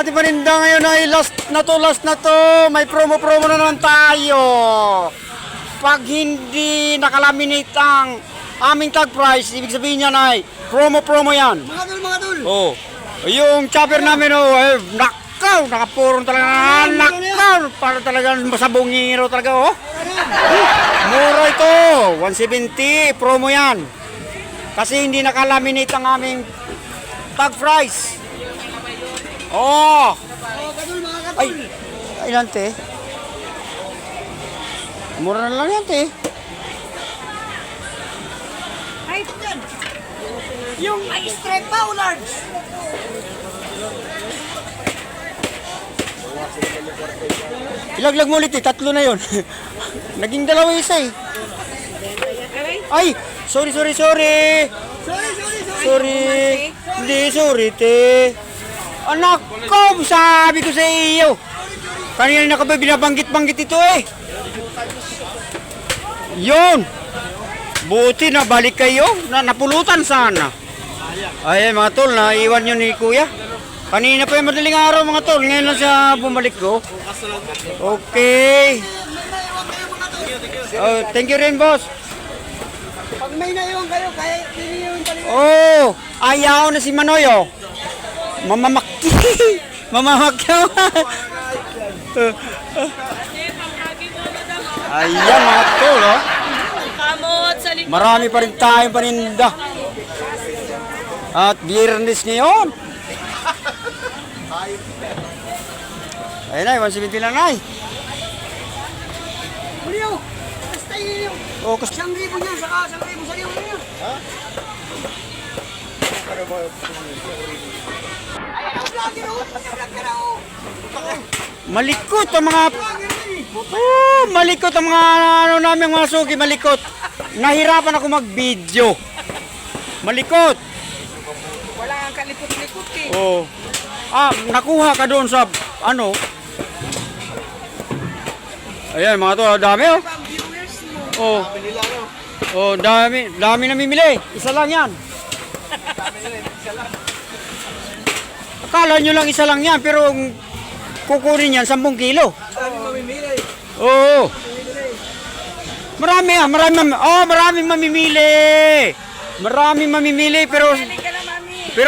ating paninda ngayon ay last na to. May promo-promo na naman tayo. Pag hindi nakalaminate ang aming tag price, ibig sabihin niyan ay promo-promo yan. Mga tol. Oh. Yung chopper namin, nakaw, nakapurong talaga, nakaw, para talaga masabungiro talaga, oh. Mura ito, 170, promo yan. Kasi hindi nakalaminate ang aming tag price. Oh. Ay, ilan te? Mura na lang yan te. Ay, yan. Yung straight pa o large? Ilaglag mo ulit eh, tatlo na yon. Naging dalawa isa eh. Ay, sorry. Sorry. Hindi, sorry te. Anak ko, sabi ko sa iyo. Kanina na ka ba binabanggit-banggit ito eh. Yun. Buti na balik kayo. Napulutan sana. Ay mga tol, naiwan yun ni kuya. Kanina pa yung madaling araw mga tol. Ngayon lang siya bumalik ko. Okay. Oh, thank you rin boss. Pag may naiwan kayo, kaya niliwan kayo. Oh, ayaw na si Manoyo. Mamamakti. Mamamakyaw. Ayan mga tol, oh. Marami pa rin tayong paninda. At Biyernes ngayon. Ayun ay, 170 lang ay. Julio, basta yun yung Oh, kasi 1,000 niya, saka 1,000 sa iyo niya. Ha? Ayan, ang vlogger o. Vlogger o. malikot ang mga malikot ang mga ano namin mga suki, malikot. Nahirapan ako mag-video. Malikot. Wala kang kalipot-likot eh. Oh. Nakuha ka doon sa ano? Ayan mga to, dami oh. Ang viewers mo. Oh. Oh, dami namimili. Isa lang 'yan. Akala nyo lang isa lang 'yan, pero kukunin yan 10 kilo. Sabi mamimili. Oo. Maraming mamimili. Maraming mamimili pero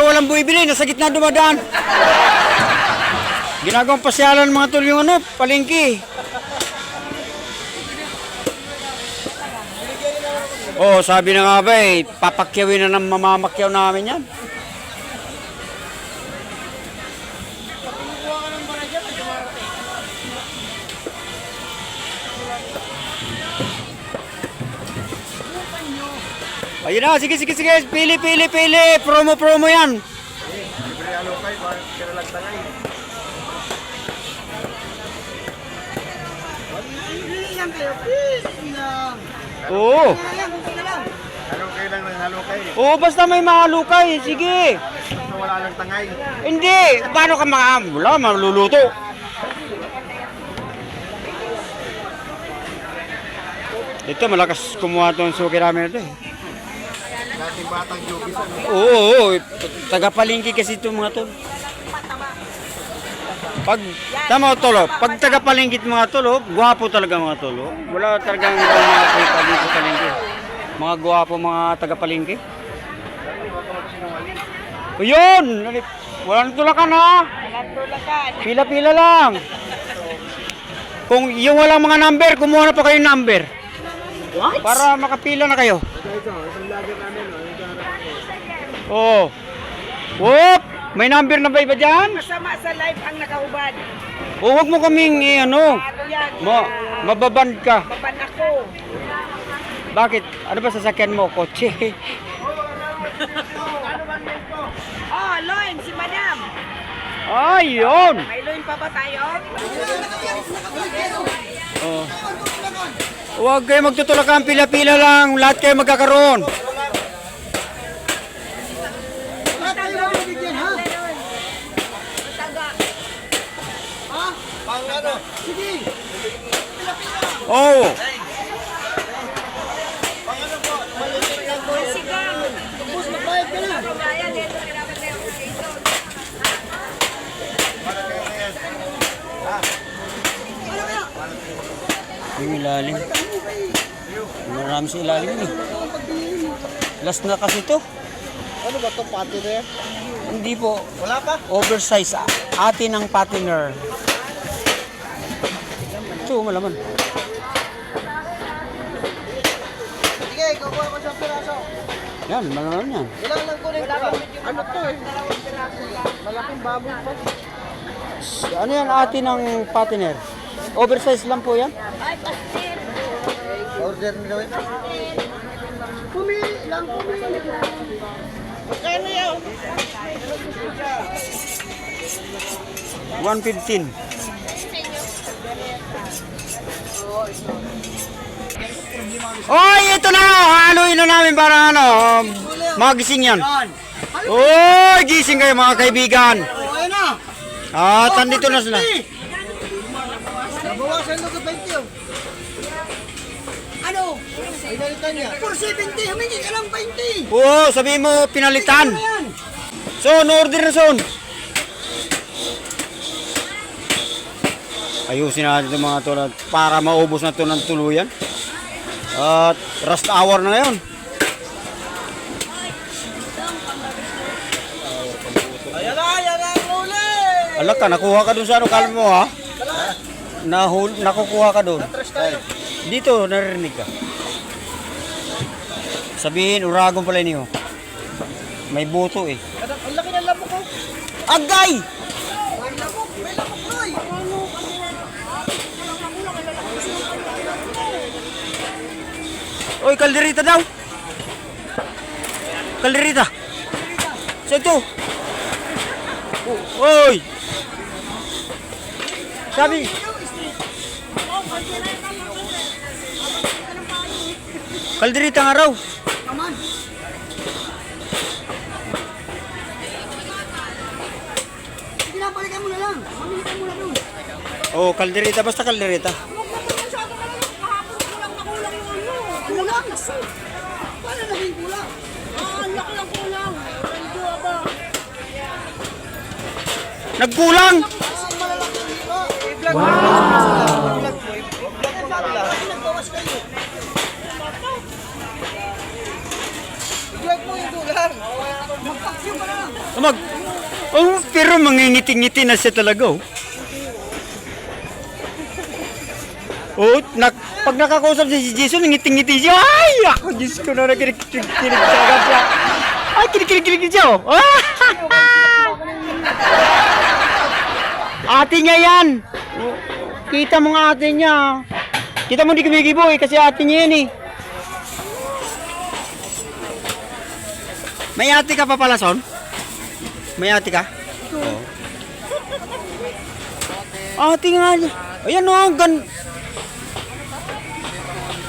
walang buibili, nasa gitna dumadaan. Ginagawang pasyalan mga tol yung ano, palengke. Oh, sabi na nga ba eh, papakyawin na ng mamamakyaw namin yan. Ayun na, sige. Pili. Promo yan. Libre alokay, kaya lang tangay. Pili lang kayo, pili lang. Oo. Pili lang. Alokay lang ng alokay. Oo, basta may mahalukay. Sige. Basta wala lang tangay. Hindi. Paano ka wala, maluluto. Ito, malakas kumuha itong suki namin ito eh. Dating batang jobis ano. Oo. Taga-palengke kasi ito mga tol. Tama tolo, pag taga-palengke mga tolo, gwapo talaga mga tolo. Wala talagang ibang mga kita dito sa palengke. Mga gwapo mga taga-palengke. O yun! Walang tulakan ha! Walang tulakan. Pila-pila lang. Kung yung walang mga number, kumuha na pa kayo ng number. What? Para makapila na kayo. Oo. Whoop! May number na ba iba dyan? Masama sa live ang nakahubad. O huwag mo kaming ano. Ano yan? Mababand ka. Baban ako. Bakit? Ano ba sasakyan mo? Kotse. Oh, Loin, si Madam. Ayun! May Loin pa ba tayo? Oh. Huwag kayo magtutulakan, pila-pila lang. Lahat kayo magkakaroon. Oh. Yung ilalim. Marami sa ilalim eh. Last na kasi to. Ano ba ito? Pati na yan? Hindi po. Wala pa? Oversize. Atin ang patiner. Ito, malaman. Sige, kukuha ko sa piraso. Yan, malaman yan. Ilang lang kunin ko ba? Ano to eh? Malaking baboy pa. Ano yan atin ang patiner? Oversize lang po yan. Order nila eh. Pumili lang, pumili. Magkano yun? 115. Oy, ito na! Haluin na namin para ano, magising yan. Oy, gising kayo mga kaibigan. Ayun na! At andito na sila. Nabawasan ko 20 yun. Ano? Ay, nalitan niya. 470, humingi ka ng 20. Oo, sabihin mo pinalitan. Ano yan? Son, order na son. Ayusin natin ito mga tulad para maubos na ito ng tuluyan. At rush hour na ngayon. Ayan na, uli! Alak ka, nakuha ka dun sa ano, kalmo mo ha? Nakukuha ka dun. Dito, narinig ka. Sabihin, uragon pala niyo. May buto eh. Ang laki ng labok ko. Agay! May labok, Noy! Oy, kalderita daw. Kalderita. Sa ito. Oy. Sabi. Kalderita nga raw. Naman. Sige na, balikan mo na lang. Mamili ka muna dun. Oh, kalderita. Basta kalderita. Huwag naman masyado ka lang. Kahapon kulang na kulang yung ano. Kulang? Paano naging kulang? Ang laki ng kulang. Medyo ba? Nagkulang. Nagbawas kayo. Vlog mo yung dulang. Magpaksyo ka lang. Oh, pero mangingiti-ngiti na siya talaga oh. Oh, pag nakakausap si Jason, ngiti-ngiti siya. Ay, ako, Diyos ko na nakikinig talaga siya. Ay, kinig siya oh. Ate niya yan. Kita mo nga ate niya. Kita mo di kumikibo eh, kasi ate niya yan eh. May ate ka pa pala, Son? May ate ka? Oo. Ate nga niya. Ayan o, ang gan...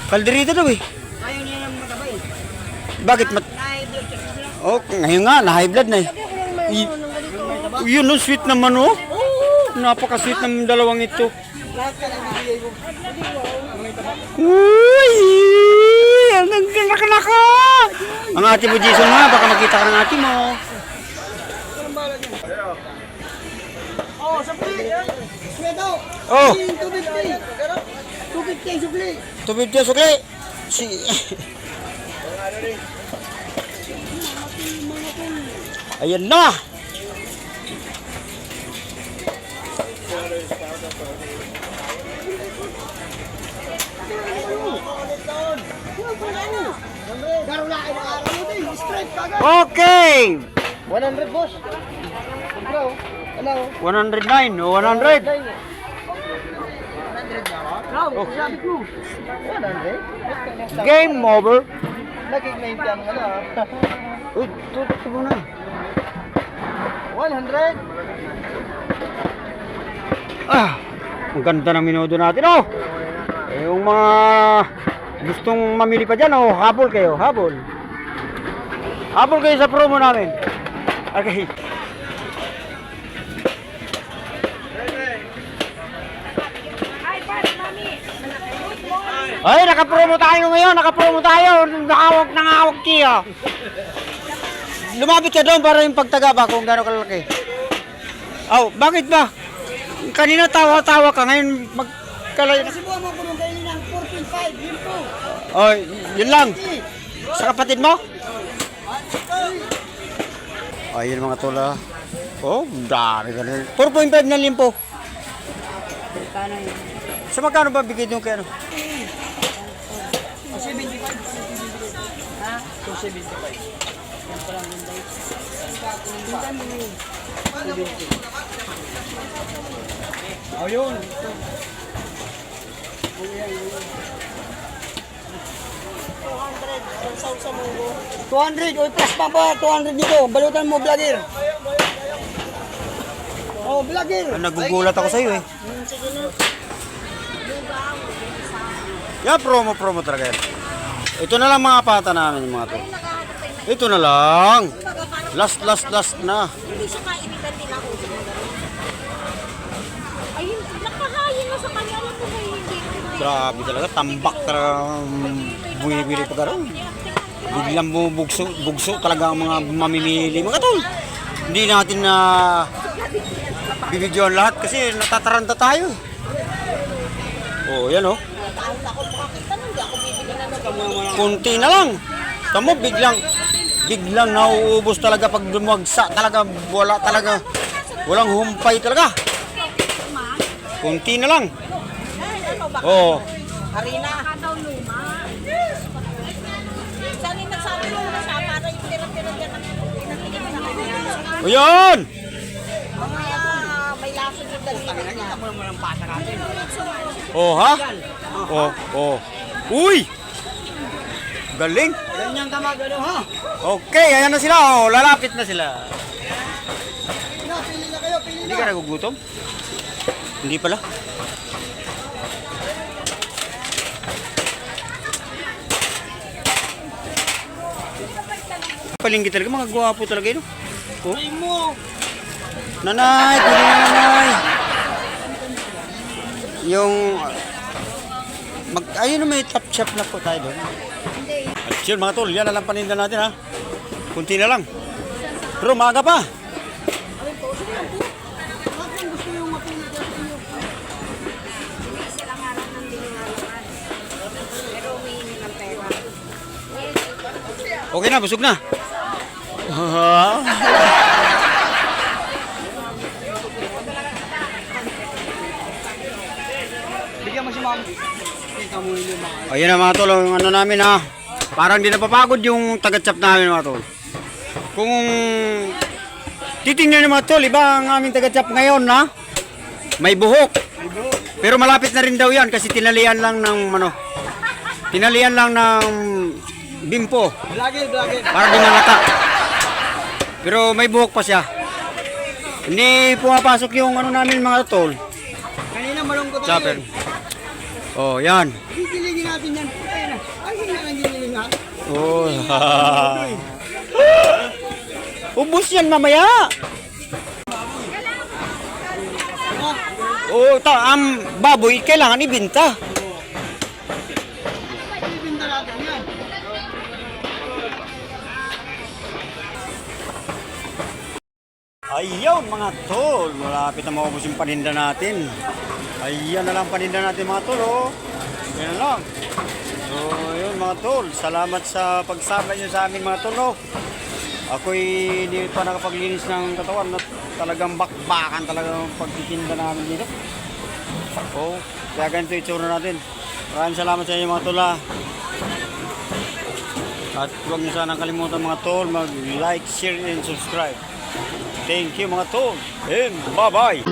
Kalderita daw eh. Ayaw niya ng matabay. Bakit Oh, ngayon nga, na-high blood na eh. Yun oh, sweet naman oh. Napaka-sweet ng dalawang ito. Uy! Ang naka-naka! Ang ate mo, Jason nga, baka makita ka ng ate mo. Oh, supli. Supli daw. Oh! 250. 250 supli. Tubig niya, sukli! Ayan na! Garulain ang araw mo din. Straight kagad. Okay! 100 boss. Bro, ano? 109 o 100. Raw, sabi ko. 100? Game over. Naging 90 ang ano ah. Uy, tutok mo na. 100? Ah, ang ganda ng minuto natin, oh. Eh, yung mga gustong mamili pa dyan, oh, habol kayo, habol. Habol kayo sa promo namin. Okay. Ay, nakapromo tayo ngayon, nakapromo tayo. Nakawag kiya. Lumapit ka doon para yung pagtaga ba kung gano'ng kalaki. Oh, bakit ba? Kanina tawa-tawa ka, ngayon kala... Kasi buwan mo kulong kayo ng 4.5, yun po. Oh, yun lang. Sa kapatid mo? Ayun mga tol ah. Oh, dami ka na. 4.5 na limpo. Paano yun? Sa magkano ba bigay nyo kay ano? 275. Ha? 275. Yan pa lang ganda yun. Tingnan mo yun. Ayun. 200, oy plus pa 200 dito. Balutan mo, vlogger. Oh, vlogger. Nagugulat ako sa iyo eh. Sige na. Yeah, promo talaga yan. Ito na lang mga pata namin mga to. Ito na lang. Last na. Hindi siya kainitan din ako. Ay, nakahayin na sa kanya. Alam mo ba hindi? Grabe talaga. Tambak talaga. Bumibili pa gano'n. Biglang bugso talaga ang mga mamimili. Mga tol. Hindi natin na bibidyoan lahat kasi natataranta tayo. Oh, yan oh. Kunti na lang. Tamo biglang nauubos talaga pag dumagsa talaga walang humpay talaga. Kunti na lang. Oh. Harina. Kadaw luma. Saan yung nagsabi mo na siya para yung tira-tira dyan ang pinagiging sa kanya? O yan! Mamaya may laso yung dalhin niya. Kita mo naman ang pata natin. Oh ha? Oh. Uy! Galing. Ganyan ka magano ha? Okay, ayan na sila. Oh, lalapit na sila. Pili na kayo, pili Hindi ka nagugutom? Hindi pala. Palinggi talaga, mga gwapo talaga yun. Oh. Nanay, pili na nanay. Yung ayun na may top shop na po tayo doon. At yun mga tol, yan na lang paninda natin ha. Kunti na lang. Pero maaga pa. Okay na, busog na. Bigyan mo si ma'am. Ayun na mga tol, yung ano namin ha. Parang di napapagod yung taga-chop namin mga tol. Kung titingnan nyo mga tol, iba ang aming taga-chop ngayon na may buhok. Pero malapit na rin daw yan kasi tinalian lang ng bimpo. Vlogger. Para di malata. Pero may buhok pa siya. Hindi pumapasok yung ano namin mga tol. Kanina malungkot ako. Chopper. Oh, yan. Gigiligin natin yan. Ayun na. Ay, hindi na gigiligin ha. Oh. Ubus yan mamaya. Oh, baboy kailangan ibenta. Ibinta natin yan. Ayun mga tol, malapit na maubos yung paninda natin. Ayan na lang paninda natin mga tol, oh. Yan na lang. So, yun mga tol, salamat sa pagsama nyo sa amin mga tol, oh. Ako'y hindi pa nakapaglinis ng katawan na talagang bakbakan talagang pagtitinda namin dito. Oh, kaya ganito itsura natin. Maraming salamat sa inyo mga tol, ah. At huwag nyo sanang kalimutan mga tol, mag-like, share, and subscribe. Thank you mga tol, and bye-bye!